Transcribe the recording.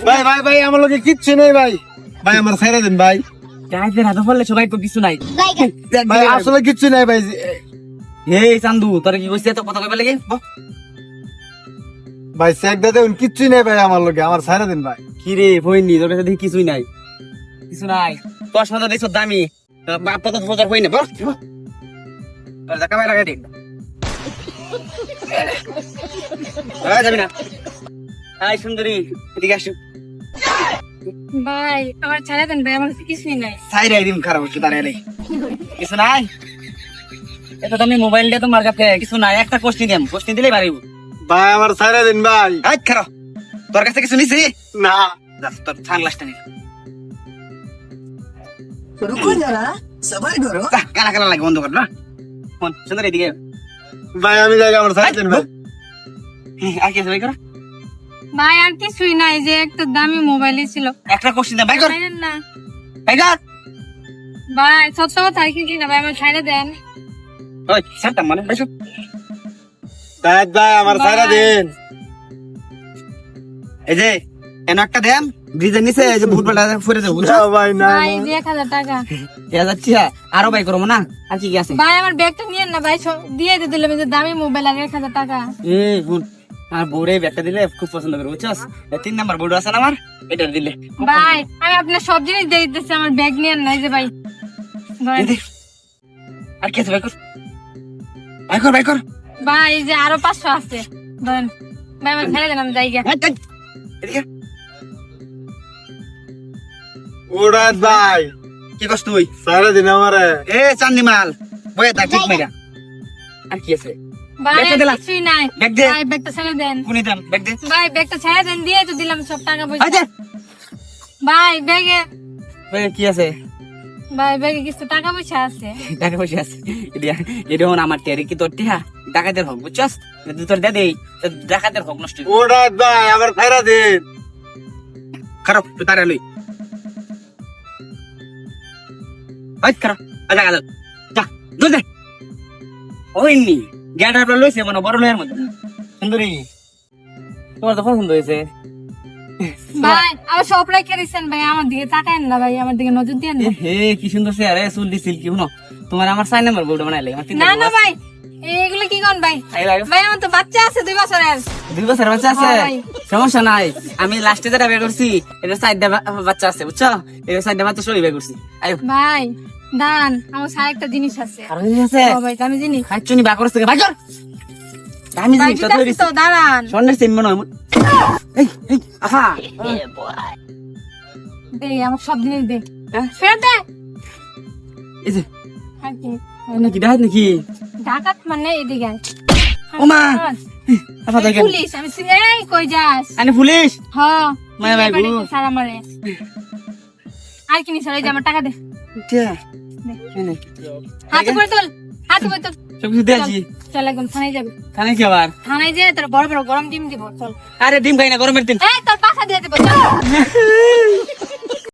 ভাই ভাই ভাই আমার লোকে কিচ্ছু নেই ভাই, ভাই আমার ছেড়ে দেন ভাই। গাইদের হাতে পড়লে সবাই তো কিছু নাই। ভাই আসলে কিচ্ছু নাই ভাই। এই চান্দু তোর কি কইছিস, এত কথা কইবা লাগে? ভাই চেক দে দেন, কিচ্ছু নেই ভাই আমার লোকে, আমার ছেড়ে দেন ভাই। কি রে ভইনি, তোর কাছে দেখি কিছুই নাই, কিছু নাই। তোর সাথে দেখছো দামি বাপ তো ফোজার হই না, বল আর দেখা ভাই লাগাই দে। যাবি না? হাই সুন্দরী, এদিকে আসো। ভাই আমার ছেড়ে দেন ভাই, আমার কাছে কিছুই নাই। সাইরে দিম খারাপ হচ্ছে, দাঁড়ায় নেই কিছু নাই। এটা তুমি মোবাইল দিয়ে তোমার কাছে কিছু নাই, একটা কোশ্চেন দিম, কোশ্চেন দিলেই পারিব। ভাই আমার ছেড়ে দেন ভাই। হাই খারাপ, তোর কাছে কিছু নিছি না তোর সানগ্লাসটা নিল। কানা কানা লাগে, বন্ধ কর না। সুন্দর এদিকে ভাই আমি যাই, আমার ছেড়ে দেন ভাই। আর কি আছে ভাই কর, ভাই আর কিছুই নাই, যে একটা দামি মোবাইলই ছিল। একটা কোশ্চেন দে ভাই কর, ছাড়েন না ভাই কর। ভাই, সত্য কথা আর কি না ভাই, আমার ছেড়ে দেন। ওই ছাড়তাম মানে ভাই সব। ভাই ভাই আমার ছেড়ে দেন। এই যে এন একটা দেন ব্রিজের নিচে, এই যে ভুট পাল্টা ফুরে যাবো না ভাই না ভাই 1000 টাকা। যাচ্ছি আরো ভাই করবো না, আর কি কি আছে? ভাই আমার ব্যাগটা নিয়েন না ভাই, দিয়ে দিলাম, যে দামি মোবাইল আর 1000 টাকা। আর বউরে ব্যাগটা দিলে খুব পছন্দ করে, বুঝছস? 3 নাম্বার বউটা আছে না আমার, এটা দিলে। ভাই আমি আপনার সব জিনিস দিয়ে দিতেছি, আমার ব্যাগ নিয়েন না। এই যে ভাই ধরেন। এই দে। আর কি আছে ভাই কর, ভাই কর, ভাই কর। ভাই এই যে আরো 500 আছে, ধরেন। ভাই আমার ছেড়ে দেন, আমি যাই গিয়া। এদিকে উড়াত ভাই কি করছ তুই? ছেড়ে দিন আমারে। এ চান্দি মাল বয়ে থাক ঠিক মেগা। আর কি আছে? ভাই ব্যাগটা আর দিলা? কিছুই নাই। ব্যাগ দে। ভাই ব্যাগটা ছেড়ে দেন। কোনি দাম ব্যাগ দে। ভাই ব্যাগটা ছেড়ে দেন, দিয়ে তো দিলাম সব টাকা আই পয়সা। দে। ভাই ব্যাগে, ব্যাগে কি আছে? ভাই ব্যাগে কিছু টাকা পয়সা আছে। টাকা পয়সা আছে। এটা হন আমার টেরি কি তোর টিহা ডাকাতের হোক, বুঝছস? যদি তোর দে দেই তো ডাকাতের হোক নষ্ট হইব। উড়াত ভাই আমার ছেড়ে দিন। খারাপ তুই তারে লই। আই খারাপ আজা গেল যা দূর দে। ওইনি গ্যাডার প্লে লইছে মানে বড় লয়ের মধ্যে। সুন্দরী তোমার তো পছন্দ হয়েছে। ভাই আমার সব রেখে দিচ্ছেন ভাই, আমার দিকে তাকায়েন না ভাই, আমার দিকে নজর দিয়েন না। হে কি সুন্দর সে, আরে চুল দিছিল কি শুনো, তোমার আমার 4 নাম্বার বউটা বানাইলে আমার 3 না নাম্বার। না ভাই, এগুলো কি কোন ভাই? ভাই আমার তো বাচ্চা আছে 2 বছরের। 2 বছর বাচ্চা আছে, হ্যাঁ ভাই। সমস্যা নাই। আমি লাস্টে যেটা বের করছি এটা 4টা বাচ্চা আছে, বুঝছো? এই 4টা বাচ্চা সই বের করছি। আয়ো ভাই দাঁড়ান, আমার সাথে একটা জিনিস আছে। আর এই আছে ও ভাই আমি জিনিস খাচ্ছনি বাকরস থেকে ভাই কর। আমি ভাই জিনিসটা দিতেছি ধরে তো, দাঁড়ান। সন্ধ্যের সিন মনে হয়। এই এই আফা দে আমার সব জিনিস দে, হ্যাঁ? ফেরত দে। এই যে আর কি? নাকি ডাহাত নাকি ডাকাত মানে এদিকে আয়। ওমা হ্যাঁ। আফা দেখেন পুলিশ, আমি এই কই যাস? আনে পুলিশ হ্যাঁ মায়া ভাই গো। স্যার আমারে আর কি নিস? ওই যে আমার টাকা দে, টিয়া এনে হাতে করে তোল, হাতে করে তোল। সব কিছু দিয়েছি। চল একদম থানায় যাবে, খানে কি আবার? থানায় যে তোর বড় বড় গরম ডিম দিব। চল আরে ডিম খাই না গরমের দিন। এই তোর পাখা দিয়ে দেবো, চল।